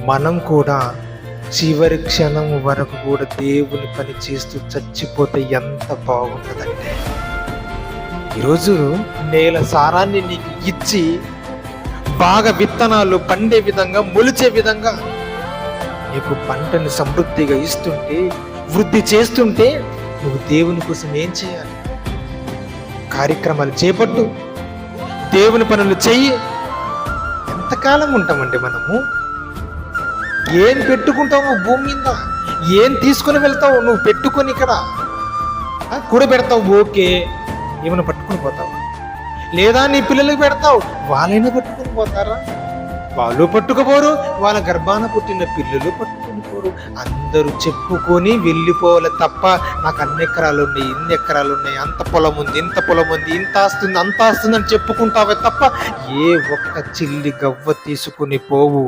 మనం కూడా చివరి క్షణం వరకు కూడా దేవుని పని చేస్తూ చచ్చిపోతే ఎంత బాగుంటుందంటే, ఈరోజు నేల సారాన్ని నీకు ఇచ్చి బాగా విత్తనాలు పండే విధంగా, మొలిచే విధంగా నీకు పంటని సమృద్ధిగా ఇస్తుంటే, వృద్ధి చేస్తుంటే, నువ్వు దేవుని కోసం ఏం చేయాలి? కార్యక్రమాలు చేపట్టు, దేవుని పనులు చెయ్యి. ఎంతకాలం ఉంటామండి మనము? ఏం పెట్టుకుంటావు భూమి మీద? ఏం తీసుకుని వెళ్తావు నువ్వు? పెట్టుకొని ఇక్కడ కూడబెడతావు, ఓకే, ఏమైనా పట్టుకుని పోతావా? లేదా నీ పిల్లలకు పెడతావు, వాళ్ళైనా పట్టుకుని పోతారా? వాళ్ళు పట్టుకుపోరు, వాళ్ళ గర్భాన పుట్టిన పిల్లలు పట్టుకుని పోరు. అందరూ చెప్పుకొని వెళ్ళిపోవాలి తప్ప, నాకు అన్ని ఎకరాలు ఉన్నాయి, ఇన్ని ఎకరాలు ఉన్నాయి, అంత పొలం ఉంది, ఇంత పొలం ఉంది, ఇంత ఆస్తుంది, అంత ఆస్తుంది అని చెప్పుకుంటావే తప్ప ఏ ఒక్క చిల్లి గవ్వ తీసుకుని పోవు.